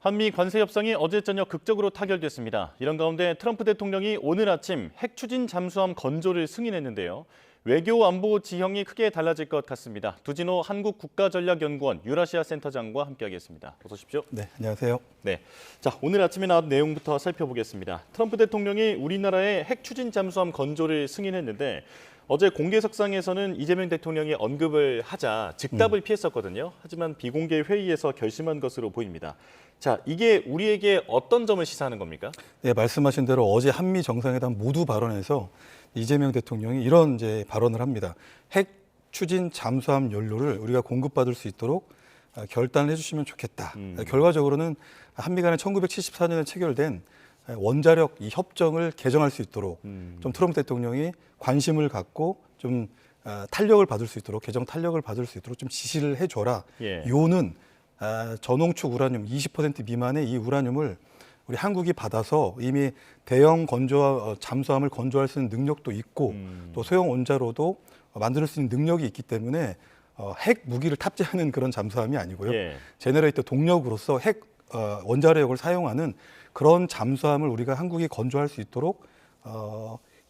한미 관세 협상이 어제 저녁 극적으로 타결됐습니다. 이런 가운데 트럼프 대통령이 오늘 아침 핵 추진 잠수함 건조를 승인했는데요. 외교 안보 지형이 크게 달라질 것 같습니다. 두진호 한국국가전략연구원 유라시아 센터장과 함께하겠습니다. 어서 오십시오. 네, 안녕하세요. 네, 자 오늘 아침에 나온 내용부터 살펴보겠습니다. 트럼프 대통령이 우리나라의 핵 추진 잠수함 건조를 승인했는데 어제 공개석상에서는 이재명 대통령이 언급을 하자 즉답을 피했었거든요. 하지만 비공개 회의에서 결심한 것으로 보입니다. 자, 이게 우리에게 어떤 점을 시사하는 겁니까? 네, 말씀하신 대로 어제 한미 정상회담 모두 발언에서 이재명 대통령이 이런 발언을 합니다. 핵 추진 잠수함 연료를 우리가 공급받을 수 있도록 결단을 해주시면 좋겠다. 결과적으로는 한미 간에 1974년에 체결된 원자력 이 협정을 개정할 수 있도록 좀 트럼프 대통령이 관심을 갖고 좀 탄력을 받을 수 있도록 개정 탄력을 받을 수 있도록 좀 지시를 해줘라. 예. 요는 저농축 우라늄 20% 미만의 이 우라늄을 우리 한국이 받아서 이미 대형 잠수함을 건조할 수 있는 능력도 있고 또 소형 원자로도 만들 수 있는 능력이 있기 때문에 핵 무기를 탑재하는 그런 잠수함이 아니고요. 예. 제너레이터 동력으로서 핵 원자력을 사용하는 그런 잠수함을 우리가 한국이 건조할 수 있도록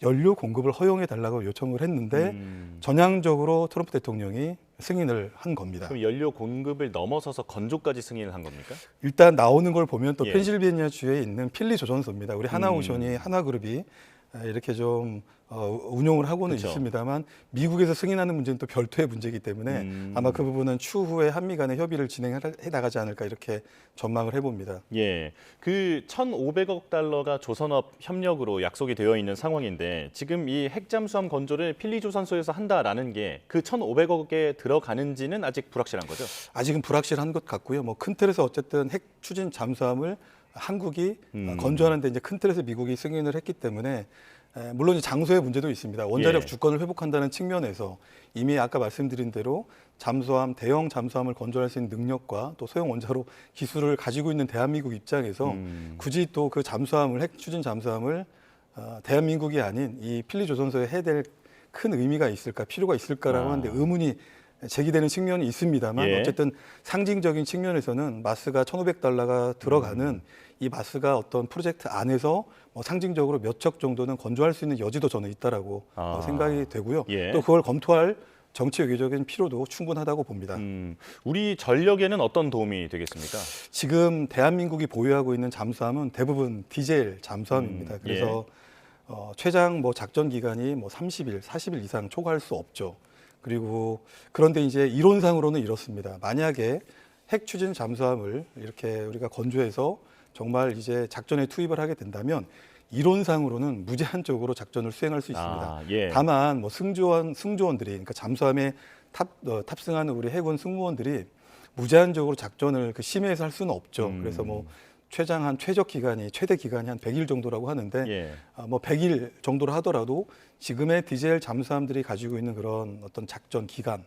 연료 공급을 허용해 달라고 요청을 했는데 전향적으로 트럼프 대통령이 승인을 한 겁니다. 그럼 연료 공급을 넘어서서 건조까지 승인을 한 겁니까? 일단 나오는 걸 보면 또 예. 펜실베니아주에 있는 필리 조선소입니다. 우리 하나오션이 하나그룹이 이렇게 좀 운용을 하고는 그쵸. 있습니다만 미국에서 승인하는 문제는 또 별도의 문제이기 때문에 아마 그 부분은 추후에 한미 간의 협의를 진행해 나가지 않을까 이렇게 전망을 해봅니다. 예, 그 1,500억 달러가 조선업 협력으로 약속이 되어 있는 상황인데 지금 이 핵잠수함 건조를 필리조선소에서 한다라는 게 그 1,500억에 들어가는지는 아직 불확실한 거죠? 아직은 불확실한 것 같고요. 뭐 큰 틀에서 어쨌든 핵 추진 잠수함을 한국이 건조하는데 이제 큰 틀에서 미국이 승인을 했기 때문에 물론 장소의 문제도 있습니다. 원자력 예. 주권을 회복한다는 측면에서 이미 아까 말씀드린 대로 대형 잠수함을 건조할 수 있는 능력과 또 소형 원자로 기술을 가지고 있는 대한민국 입장에서 굳이 또 그 핵 추진 잠수함을 대한민국이 아닌 이 필리조선소에 해야 될 큰 의미가 있을까, 필요가 있을까라고 하는데 의문이 제기되는 측면이 있습니다만 예. 어쨌든 상징적인 측면에서는 마스가 1,500달러가 들어가는 이 마스가 어떤 프로젝트 안에서 상징적으로 몇 척 정도는 건조할 수 있는 여지도 저는 있다라고 생각이 되고요. 예. 또 그걸 검토할 정치 외교적인 필요도 충분하다고 봅니다. 우리 전력에는 어떤 도움이 되겠습니까? 지금 대한민국이 보유하고 있는 잠수함은 대부분 디젤 잠수함입니다. 그래서 최장 작전 기간이 30일, 40일 이상 초과할 수 없죠. 그리고 그런데 이제 이론상으로는 이렇습니다. 만약에 핵 추진 잠수함을 이렇게 우리가 건조해서 정말 이제 작전에 투입을 하게 된다면 이론상으로는 무제한적으로 작전을 수행할 수 있습니다. 예. 다만 승조원들이 그러니까 잠수함에 탑승하는 우리 해군 승무원들이 무제한적으로 작전을 그 심해에서 할 수는 없죠. 그래서 최적 기간이 최대 기간이 한 100일 정도라고 하는데 예. 100일 정도로 하더라도 지금의 디젤 잠수함들이 가지고 있는 그런 어떤 작전 기간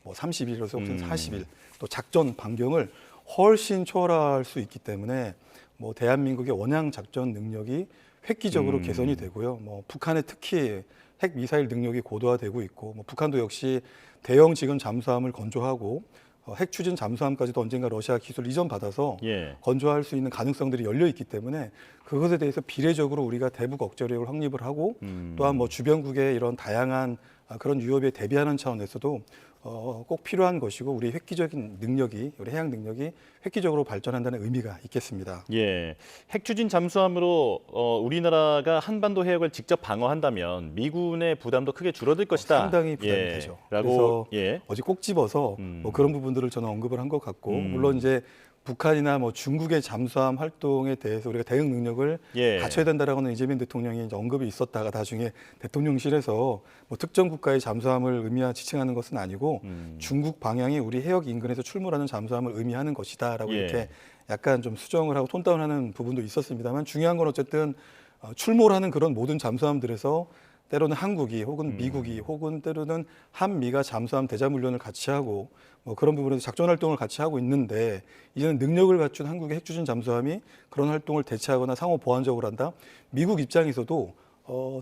30일에서 혹은 40일 또 작전 반경을 훨씬 초월할 수 있기 때문에 대한민국의 원양 작전 능력이 획기적으로 개선이 되고요. 북한의 특히 핵 미사일 능력이 고도화되고 있고 북한도 역시 대형 지금 잠수함을 건조하고 핵 추진 잠수함까지도 언젠가 러시아 기술 이전 받아서 예. 건조할 수 있는 가능성들이 열려 있기 때문에 그것에 대해서 비례적으로 우리가 대북 억제력을 확립을 하고 또한 주변국의 이런 다양한 그런 위협에 대비하는 차원에서도 꼭 필요한 것이고 우리 해양 능력이 획기적으로 발전한다는 의미가 있겠습니다. 예, 핵 추진 잠수함으로 우리나라가 한반도 해역을 직접 방어한다면 미군의 부담도 크게 줄어들 것이다. 상당히 부담이 되죠. 라고 그래서 어제 꼭 집어서 그런 부분들을 저는 언급을 한 것 같고 물론 이제 북한이나 중국의 잠수함 활동에 대해서 우리가 대응 능력을 갖춰야 된다라고는 이재명 대통령이 이제 언급이 있었다가 나중에 대통령실에서 특정 국가의 잠수함을 지칭하는 것은 아니고 중국 방향이 우리 해역 인근에서 출몰하는 잠수함을 의미하는 것이다라고 이렇게 약간 좀 수정을 하고 톤다운하는 부분도 있었습니다만 중요한 건 어쨌든 출몰하는 그런 모든 잠수함들에서 때로는 한국이 혹은 미국이 혹은 때로는 한미가 잠수함 대자훈련을 같이 하고 그런 부분에서 작전 활동을 같이 하고 있는데 이제는 능력을 갖춘 한국의 핵추진 잠수함이 그런 활동을 대체하거나 상호 보완적으로 한다. 미국 입장에서도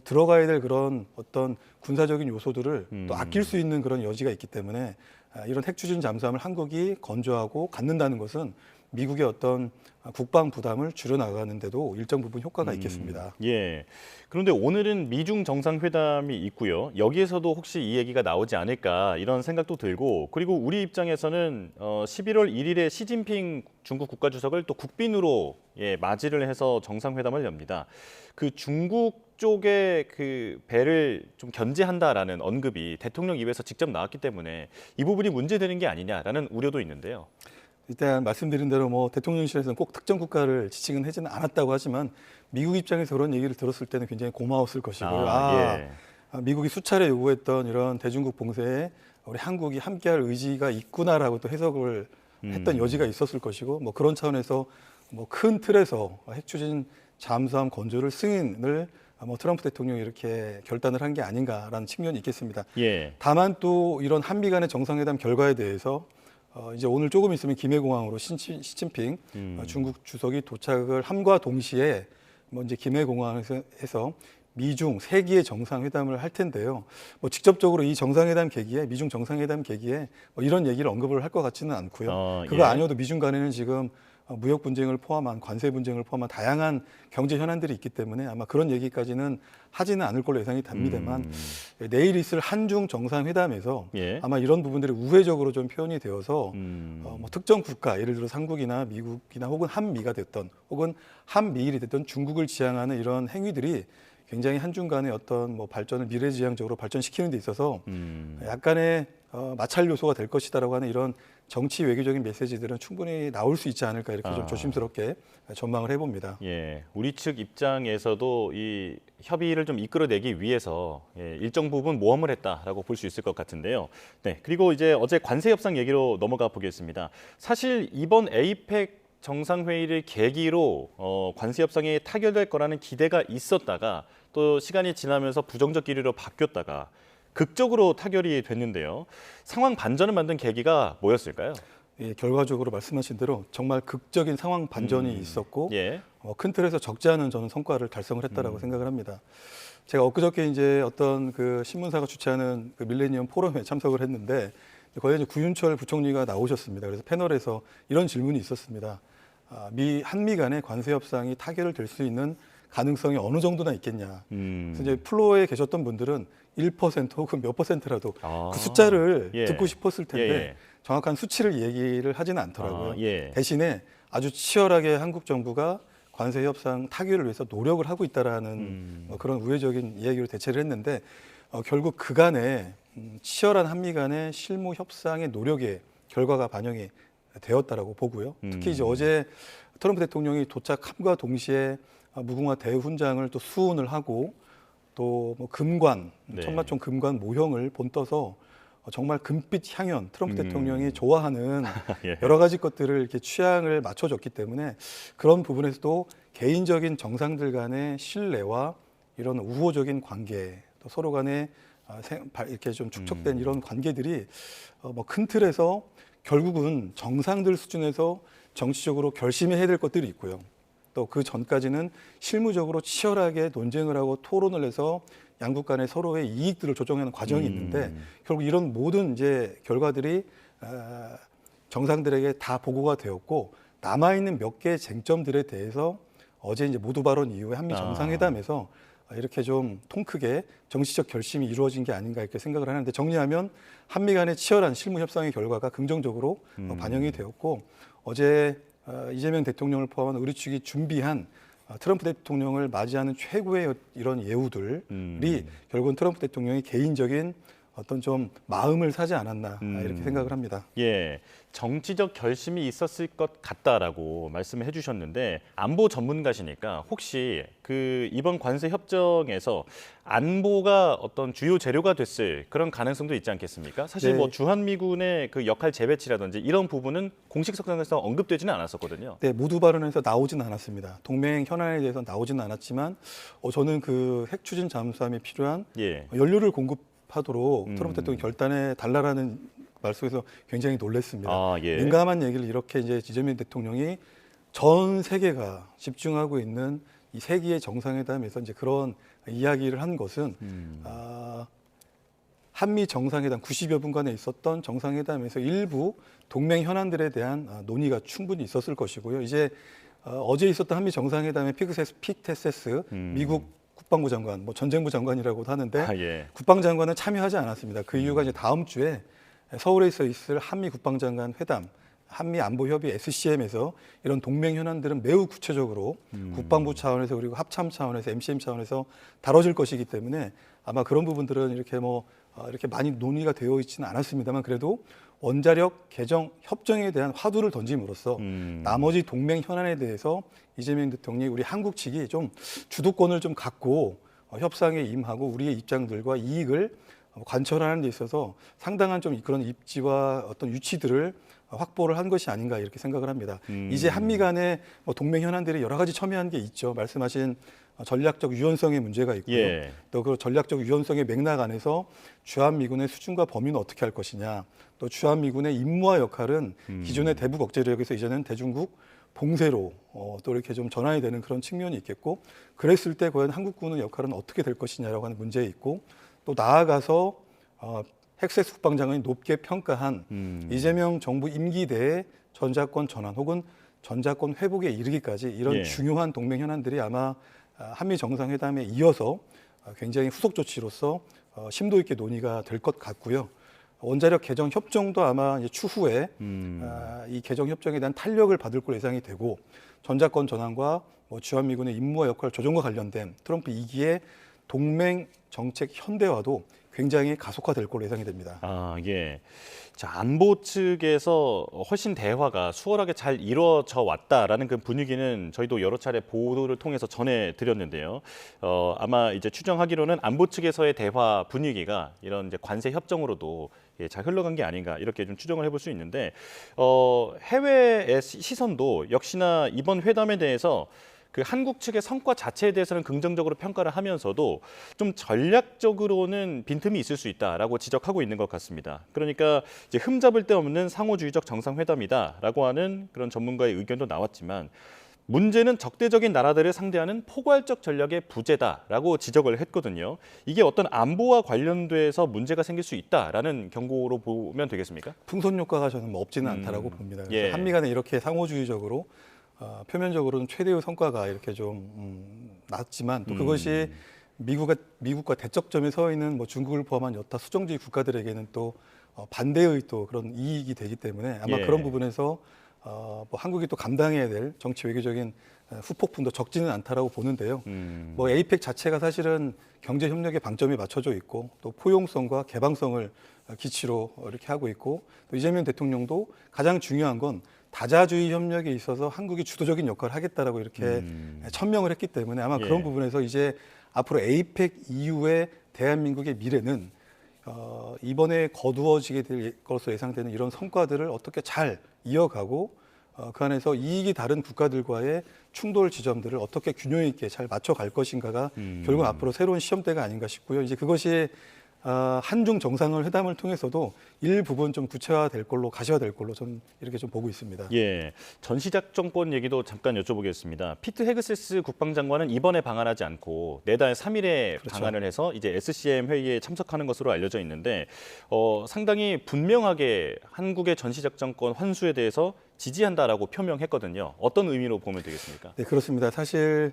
들어가야 될 그런 어떤 군사적인 요소들을 또 아낄 수 있는 그런 여지가 있기 때문에 이런 핵추진 잠수함을 한국이 건조하고 갖는다는 것은 미국의 어떤 국방 부담을 줄여나가는데도 일정 부분 효과가 있겠습니다. 예. 그런데 오늘은 미중 정상회담이 있고요. 여기에서도 혹시 이 얘기가 나오지 않을까 이런 생각도 들고 그리고 우리 입장에서는 11월 1일에 시진핑 중국 국가주석을 또 국빈으로 맞이를 해서 정상회담을 엽니다. 그 중국 쪽의 그 배를 좀 견제한다라는 언급이 대통령 입에서 직접 나왔기 때문에 이 부분이 문제되는 게 아니냐라는 우려도 있는데요. 일단 말씀드린 대로 뭐 대통령실에서는 꼭 특정 국가를 지칭은 하지는 않았다고 하지만 미국 입장에서 그런 얘기를 들었을 때는 굉장히 고마웠을 것이고요. 예. 미국이 수차례 요구했던 이런 대중국 봉쇄에 우리 한국이 함께할 의지가 있구나라고 또 해석을 했던 여지가 있었을 것이고 뭐 그런 차원에서 뭐 큰 틀에서 핵 추진 잠수함 건조를 승인을 뭐 트럼프 대통령이 이렇게 결단을 한 게 아닌가라는 측면이 있겠습니다. 예. 다만 또 이런 한미 간의 정상회담 결과에 대해서 이제 오늘 조금 있으면 김해공항으로 시진핑 중국 주석이 도착을 함과 동시에 뭐 이제 김해공항에서 미중 세기의 정상회담을 할 텐데요. 뭐 직접적으로 이 정상회담 계기에 미중 정상회담 계기에 뭐 이런 얘기를 언급을 할 것 같지는 않고요. 그거 아니어도 미중 간에는 지금 무역 분쟁을 포함한 관세 분쟁을 포함한 다양한 경제 현안들이 있기 때문에 아마 그런 얘기까지는 하지는 않을 걸로 예상이 됩니다만 내일 있을 한중 정상회담에서 아마 이런 부분들이 우회적으로 좀 표현이 되어서 뭐 특정 국가 예를 들어 한국이나 미국이나 혹은 한미가 됐던 혹은 한미일이 됐던 중국을 지향하는 이런 행위들이 굉장히 한중 간의 어떤 뭐 발전을 미래지향적으로 발전시키는 데 있어서 약간의 마찰 요소가 될 것이다라고 하는 이런 정치 외교적인 메시지들은 충분히 나올 수 있지 않을까 이렇게 좀 조심스럽게 전망을 해봅니다. 예, 우리 측 입장에서도 이 협의를 좀 이끌어내기 위해서 일정 부분 모험을 했다라고 볼 수 있을 것 같은데요. 네, 그리고 이제 어제 관세 협상 얘기로 넘어가 보겠습니다. 사실 이번 에이펙 정상회의를 계기로 관세 협상이 타결될 거라는 기대가 있었다가 또 시간이 지나면서 부정적 기류로 바뀌었다가 극적으로 타결이 됐는데요. 상황 반전을 만든 계기가 뭐였을까요? 예, 결과적으로 말씀하신 대로 정말 극적인 상황 반전이 있었고 큰 틀에서 적지 않은 저는 성과를 달성을 했다라고 생각을 합니다. 제가 엊그저께 이제 어떤 그 신문사가 주최하는 그 밀레니엄 포럼에 참석을 했는데 거기에 이제 구윤철 부총리가 나오셨습니다. 그래서 패널에서 이런 질문이 있었습니다. 한미 간의 관세 협상이 타결을 될 수 있는 가능성이 어느 정도나 있겠냐. 그래서 이제 플로어에 계셨던 분들은 1% 혹은 몇 %라도 그 숫자를 듣고 싶었을 텐데 정확한 수치를 얘기를 하지는 않더라고요. 대신에 아주 치열하게 한국 정부가 관세 협상 타결을 위해서 노력을 하고 있다라는 그런 우회적인 이야기로 대체를 했는데 결국 그간의 치열한 한미 간의 실무 협상의 노력의 결과가 반영이 되었다라고 보고요. 특히 이제 어제 트럼프 대통령이 도착함과 동시에 무궁화 대훈장을 또 수운을 하고 또 뭐 금관, 천마총 금관 모형을 본떠서 정말 금빛 향연 트럼프 대통령이 좋아하는 여러 가지 것들을 이렇게 취향을 맞춰줬기 때문에 그런 부분에서도 개인적인 정상들 간의 신뢰와 이런 우호적인 관계, 또 서로 간에 이렇게 좀 축적된 이런 관계들이 뭐 큰 틀에서 결국은 정상들 수준에서 정치적으로 결심해야 될 것들이 있고요. 또 그 전까지는 실무적으로 치열하게 논쟁을 하고 토론을 해서 양국 간의 서로의 이익들을 조정하는 과정이 있는데 결국 이런 모든 이제 결과들이 정상들에게 다 보고가 되었고 남아 있는 몇 개의 쟁점들에 대해서 어제 이제 모두 발언 이후에 한미 정상회담에서 이렇게 좀 통 크게 정치적 결심이 이루어진 게 아닌가 이렇게 생각을 하는데 정리하면 한미 간의 치열한 실무 협상의 결과가 긍정적으로 반영이 되었고 어제 이재명 대통령을 포함한 우리 측이 준비한 트럼프 대통령을 맞이하는 최고의 이런 예우들이 결국은 트럼프 대통령의 개인적인 어떤 좀 마음을 사지 않았나 이렇게 생각을 합니다. 예, 정치적 결심이 있었을 것 같다라고 말씀을 해주셨는데 안보 전문가시니까 혹시 그 이번 관세 협정에서 안보가 어떤 주요 재료가 됐을 그런 가능성도 있지 않겠습니까? 사실 뭐 주한미군의 그 역할 재배치라든지 이런 부분은 공식 석상에서 언급되지는 않았었거든요. 네, 모두 발언에서 나오지는 않았습니다. 동맹 현안에 대해서 나오지는 않았지만 저는 그 핵 추진 잠수함이 필요한 연료를 공급하도록 트럼프 대통령이 결단해 달라라는 말 속에서 굉장히 놀랐습니다. 민감한 얘기를 이렇게 이제 이재명 대통령이 전 세계가 집중하고 있는 이 세기의 정상회담에서 이제 그런 이야기를 한 것은 한미 정상회담 90여 분간에 있었던 정상회담에서 일부 동맹 현안들에 대한 논의가 충분히 있었을 것이고요. 이제 어제 있었던 한미 정상회담의 피테세스 미국 국방부 장관, 뭐 전쟁부 장관이라고도 하는데 예. 국방장관은 참여하지 않았습니다. 그 이유가 이제 다음 주에 서울에 있을 한미 국방장관 회담, 한미 안보협의 SCM에서 이런 동맹 현안들은 매우 구체적으로 국방부 차원에서 그리고 합참 차원에서 MCM 차원에서 다뤄질 것이기 때문에 아마 그런 부분들은 이렇게 많이 논의가 되어 있지는 않았습니다만 그래도 원자력 개정 협정에 대한 화두를 던짐으로써 나머지 동맹 현안에 대해서 이재명 대통령이 우리 한국 측이 좀 주도권을 좀 갖고 협상에 임하고 우리의 입장들과 이익을 관철하는 데 있어서 상당한 좀 그런 입지와 어떤 유치들을 확보를 한 것이 아닌가 이렇게 생각을 합니다. 이제 한미 간의 동맹 현안들이 여러 가지 첨예한 게 있죠. 말씀하신 전략적 유연성의 문제가 있고요. 예. 또 그 전략적 유연성의 맥락 안에서 주한미군의 수준과 범위는 어떻게 할 것이냐. 또 주한미군의 임무와 역할은 기존의 대북 억제력에서 이제는 대중국 봉쇄로 또 이렇게 좀 전환이 되는 그런 측면이 있겠고 그랬을 때 과연 한국군의 역할은 어떻게 될 것이냐라고 하는 문제 있고 또 나아가서 핵세스 국방장관이 높게 평가한 이재명 정부 임기 내에 전자권 전환 혹은 전자권 회복에 이르기까지 이런 예. 중요한 동맹 현안들이 아마 한미 정상회담에 이어서 굉장히 후속 조치로서 심도 있게 논의가 될 것 같고요. 원자력 개정 협정도 아마 이제 추후에 이 개정 협정에 대한 탄력을 받을 걸로 예상이 되고 전자권 전환과 주한미군의 임무와 역할 조정과 관련된 트럼프 2기의 동맹 정책 현대화도 굉장히 가속화될 걸로 예상이 됩니다. 아, 예. 자, 안보 측에서 훨씬 대화가 수월하게 잘 이루어져 왔다라는 그 분위기는 저희도 여러 차례 보도를 통해서 전해드렸는데요. 아마 이제 추정하기로는 안보 측에서의 대화 분위기가 이런 이제 관세 협정으로도 잘 흘러간 게 아닌가 이렇게 좀 추정을 해볼 수 있는데 해외의 시선도 역시나 이번 회담에 대해서 그 한국 측의 성과 자체에 대해서는 긍정적으로 평가를 하면서도 좀 전략적으로는 빈틈이 있을 수 있다라고 지적하고 있는 것 같습니다. 그러니까 이제 흠잡을 데 없는 상호주의적 정상회담이다라고 하는 그런 전문가의 의견도 나왔지만 문제는 적대적인 나라들을 상대하는 포괄적 전략의 부재다라고 지적을 했거든요. 이게 어떤 안보와 관련돼서 문제가 생길 수 있다라는 경고로 보면 되겠습니까? 풍선 효과가 저는 없지는 않다라고 봅니다. 그래서 예. 한미 간에 이렇게 상호주의적으로 표면적으로는 최대의 성과가 이렇게 좀 났지만 또 그것이 미국과 대척점에 서 있는 중국을 포함한 여타 수정주의 국가들에게는 또 반대의 또 그런 이익이 되기 때문에 아마 예. 그런 부분에서 한국이 또 감당해야 될 정치 외교적인 후폭풍도 적지는 않다라고 보는데요. 에이펙 자체가 사실은 경제 협력의 방점이 맞춰져 있고 또 포용성과 개방성을 기치로 이렇게 하고 있고 또 이재명 대통령도 가장 중요한 건 다자주의 협력에 있어서 한국이 주도적인 역할을 하겠다라고 이렇게 천명을 했기 때문에 아마 그런 예. 부분에서 이제 앞으로 에이펙 이후의 대한민국의 미래는 이번에 거두어지게 될 것으로 예상되는 이런 성과들을 어떻게 잘 이어가고 그 안에서 이익이 다른 국가들과의 충돌 지점들을 어떻게 균형 있게 잘 맞춰갈 것인가가 결국 앞으로 새로운 시험대가 아닌가 싶고요. 이제 그것이 한중 정상회담을 통해서도 일부분 좀 구체화될 걸로 가셔야될 걸로 저는 이렇게 좀 보고 있습니다. 예, 전시작전권 얘기도 잠깐 여쭤보겠습니다. 피트 헤그세스 국방장관은 이번에 방한하지 않고 내달 3일에 그렇죠. 방한을 해서 이제 SCM 회의에 참석하는 것으로 알려져 있는데 상당히 분명하게 한국의 전시작전권 환수에 대해서 지지한다라고 표명했거든요. 어떤 의미로 보면 되겠습니까? 네, 그렇습니다. 사실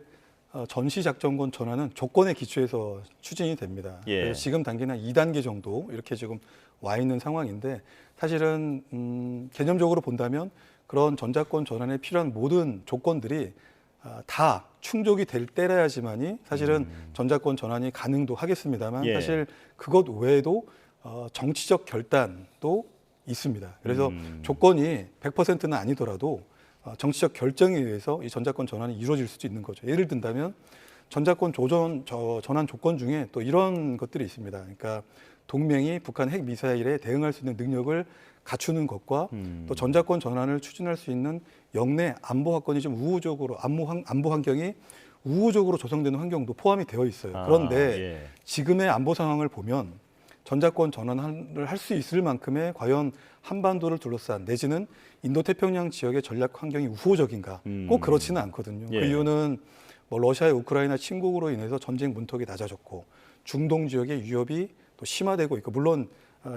전시작전권 전환은 조건에 기초해서 추진이 됩니다. 예. 그래서 지금 단계는 2단계 정도 이렇게 지금 와 있는 상황인데 사실은 개념적으로 본다면 그런 전자권 전환에 필요한 모든 조건들이 다 충족이 될 때라야지만이 사실은 전자권 전환이 가능도 하겠습니다만 예. 사실 그것 외에도 정치적 결단도 있습니다. 그래서 조건이 100%는 아니더라도 정치적 결정에 의해서 이 전자권 전환이 이루어질 수도 있는 거죠. 예를 든다면 전자권 전환 조건 중에 또 이런 것들이 있습니다. 그러니까 동맹이 북한 핵 미사일에 대응할 수 있는 능력을 갖추는 것과 또 전자권 전환을 추진할 수 있는 영내 안보 환경이 좀 우호적으로 안보 환경이 우호적으로 조성되는 환경도 포함이 되어 있어요. 그런데 예. 지금의 안보 상황을 보면 전자권 전환을 할 수 있을 만큼의 과연 한반도를 둘러싼 내지는 인도태평양 지역의 전략 환경이 우호적인가? 꼭 그렇지는 않거든요. 예. 그 이유는 러시아의 우크라이나 침공으로 인해서 전쟁 문턱이 낮아졌고 중동 지역의 위협이 또 심화되고 있고 물론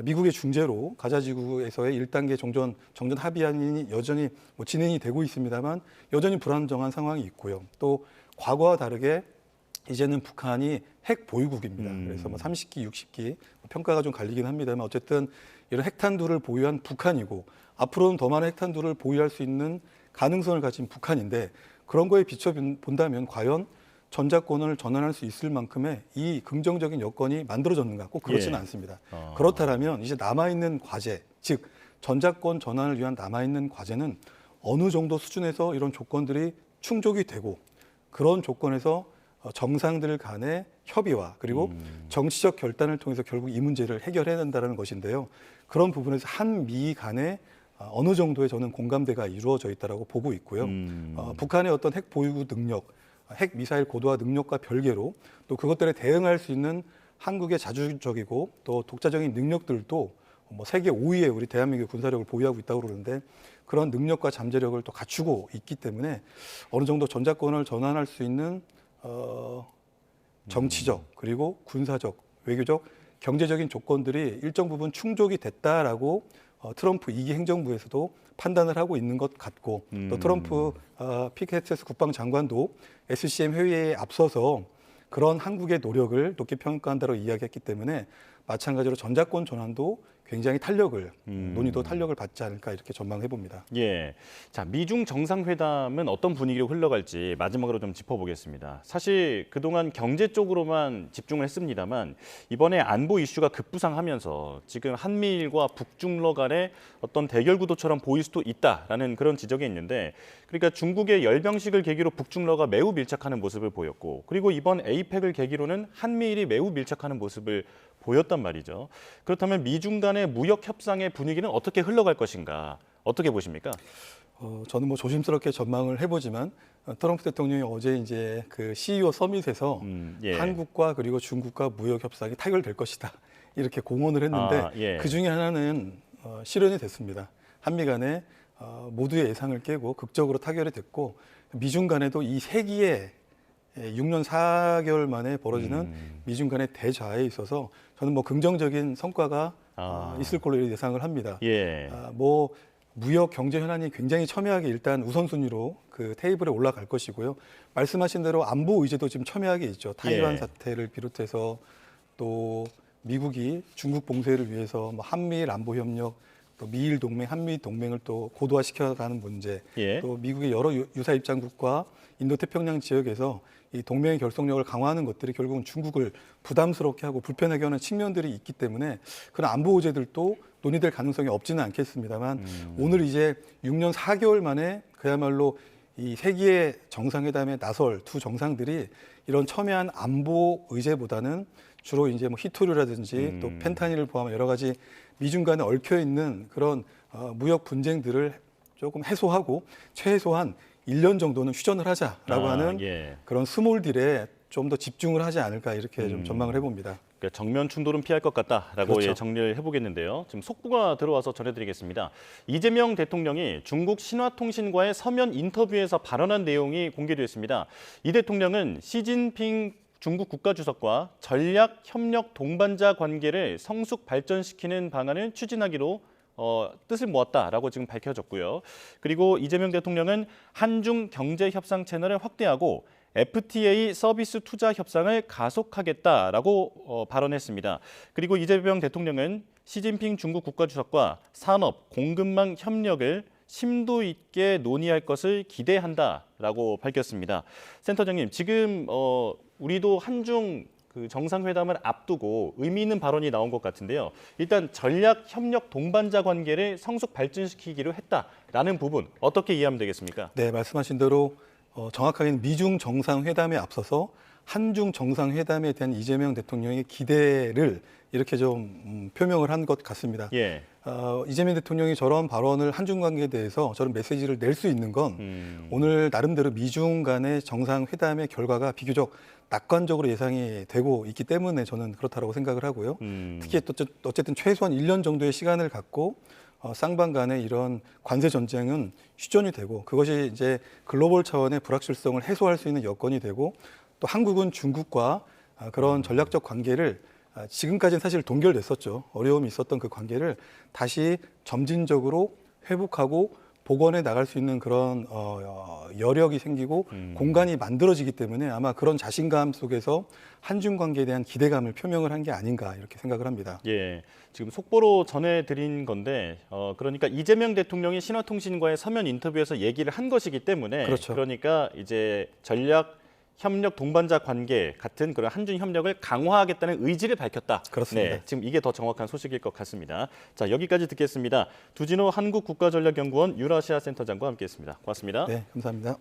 미국의 중재로 가자지구에서의 1단계 정전 합의안이 여전히 뭐 진행이 되고 있습니다만 여전히 불안정한 상황이 있고요. 또 과거와 다르게 이제는 북한이 핵 보유국입니다. 그래서 뭐 30기, 60기 평가가 좀 갈리긴 합니다만 어쨌든 이런 핵탄두를 보유한 북한이고 앞으로는 더 많은 핵탄두를 보유할 수 있는 가능성을 가진 북한인데 그런 거에 비춰 본다면 과연 전자권을 전환할 수 있을 만큼의 이 긍정적인 여건이 만들어졌는가? 꼭 그렇지는 않습니다. 그렇다면 이제 남아있는 과제, 즉 전자권 전환을 위한 남아있는 과제는 어느 정도 수준에서 이런 조건들이 충족이 되고 그런 조건에서 정상들 간의 협의와 그리고 정치적 결단을 통해서 결국 이 문제를 해결해야 된다는 것인데요. 그런 부분에서 한미 간의 어느 정도의 저는 공감대가 이루어져 있다고 보고 있고요. 북한의 어떤 핵 보유 능력, 핵 미사일 고도화 능력과 별개로 또 그것들에 대응할 수 있는 한국의 자주적이고 또 독자적인 능력들도 뭐 세계 5위의 우리 대한민국의 군사력을 보유하고 있다고 그러는데 그런 능력과 잠재력을 또 갖추고 있기 때문에 어느 정도 전자권을 전환할 수 있는 정치적 그리고 군사적 외교적 경제적인 조건들이 일정 부분 충족이 됐다라고 트럼프 2기 행정부에서도 판단을 하고 있는 것 같고 또 트럼프 피케세스 국방장관도 SCM 회의에 앞서서 그런 한국의 노력을 높게 평가한다고 이야기했기 때문에 마찬가지로 전자권 전환도 굉장히 논의도 탄력을 받지 않을까 이렇게 전망해 봅니다. 예. 자, 미중 정상회담은 어떤 분위기로 흘러갈지 마지막으로 좀 짚어보겠습니다. 사실 그동안 경제 쪽으로만 집중을 했습니다만 이번에 안보 이슈가 급부상하면서 지금 한미일과 북중러 간의 어떤 대결 구도처럼 보일 수도 있다라는 그런 지적이 있는데 그러니까 중국의 열병식을 계기로 북중러가 매우 밀착하는 모습을 보였고 그리고 이번 에이펙을 계기로는 한미일이 매우 밀착하는 모습을 보였단 말이죠. 그렇다면 미중 간의 무역 협상의 분위기는 어떻게 흘러갈 것인가? 어떻게 보십니까? 저는 뭐 조심스럽게 전망을 해보지만 트럼프 대통령이 어제 이제 그 CEO 서밋에서 예. 한국과 그리고 중국과 무역 협상이 타결될 것이다 이렇게 공언을 했는데 예. 그 중에 하나는 실현이 됐습니다. 한미 간에 모두의 예상을 깨고 극적으로 타결이 됐고 미중 간에도 이 세기의 6년 4개월 만에 벌어지는 미중 간의 대자에 있어서 저는 뭐 긍정적인 성과가 있을 걸로 예상을 합니다. 예. 뭐 무역 경제 현안이 굉장히 첨예하게 일단 우선순위로 그 테이블에 올라갈 것이고요. 말씀하신 대로 안보 의제도 지금 첨예하게 있죠. 타이완 사태를 비롯해서 또 미국이 중국 봉쇄를 위해서 뭐 한미일 안보 협력, 또 미일 동맹, 한미 동맹을 또 고도화시켜가는 문제, 또 미국의 여러 유사 입장국과 인도태평양 지역에서 이 동맹의 결속력을 강화하는 것들이 결국은 중국을 부담스럽게 하고 불편하게 하는 측면들이 있기 때문에 그런 안보 의제들도 논의될 가능성이 없지는 않겠습니다만 오늘 이제 6년 4개월 만에 그야말로 이 세계의 정상회담에 나설 두 정상들이 이런 첨예한 안보 의제보다는 주로 이제 뭐 히토류라든지 또 펜타닐을 포함한 여러 가지 미중 간에 얽혀 있는 그런 무역 분쟁들을 조금 해소하고 최소한 1년 정도는 휴전을 하자라고 하는 그런 스몰 딜에 좀 더 집중을 하지 않을까 이렇게 좀 전망을 해봅니다. 그러니까 정면 충돌은 피할 것 같다라고 그렇죠. 정리를 해보겠는데요. 지금 속보가 들어와서 전해드리겠습니다. 이재명 대통령이 중국 신화통신과의 서면 인터뷰에서 발언한 내용이 공개됐습니다. 이 대통령은 시진핑 중국 국가주석과 전략 협력 동반자 관계를 성숙 발전시키는 방안을 추진하기로 뜻을 모았다라고 지금 밝혀졌고요. 그리고 이재명 대통령은 한중 경제 협상 채널을 확대하고 FTA 서비스 투자 협상을 가속하겠다라고 발언했습니다. 그리고 이재명 대통령은 시진핑 중국 국가주석과 산업, 공급망 협력을 심도 있게 논의할 것을 기대한다라고 밝혔습니다. 센터장님, 지금 우리도 한중 그 정상회담을 앞두고 의미 있는 발언이 나온 것 같은데요. 일단 전략 협력 동반자 관계를 성숙 발전시키기로 했다라는 부분 어떻게 이해하면 되겠습니까? 네, 말씀하신 대로 정확하게는 미중 정상회담에 앞서서 한중 정상회담에 대한 이재명 대통령의 기대를 이렇게 좀 표명을 한 것 같습니다. 이재명 대통령이 저런 발언을 한중 관계에 대해서 저런 메시지를 낼 수 있는 건 오늘 나름대로 미중 간의 정상회담의 결과가 비교적 낙관적으로 예상이 되고 있기 때문에 저는 그렇다고 생각을 하고요. 특히 어쨌든 최소한 1년 정도의 시간을 갖고 쌍방 간의 이런 관세 전쟁은 휴전이 되고 그것이 이제 글로벌 차원의 불확실성을 해소할 수 있는 여건이 되고 또 한국은 중국과 그런 전략적 관계를 지금까지는 사실 동결됐었죠. 어려움이 있었던 그 관계를 다시 점진적으로 회복하고 복원해 나갈 수 있는 그런 여력이 생기고 공간이 만들어지기 때문에 아마 그런 자신감 속에서 한중 관계에 대한 기대감을 표명을 한 게 아닌가 이렇게 생각을 합니다. 예, 지금 속보로 전해드린 건데 그러니까 이재명 대통령이 신화통신과의 서면 인터뷰에서 얘기를 한 것이기 때문에 그렇죠. 그러니까 이제 전략 협력 동반자 관계 같은 그런 한중 협력을 강화하겠다는 의지를 밝혔다. 그렇습니다. 네, 지금 이게 더 정확한 소식일 것 같습니다. 자, 여기까지 듣겠습니다. 두진호 한국국가전략연구원 유라시아 센터장과 함께했습니다. 고맙습니다. 네, 감사합니다.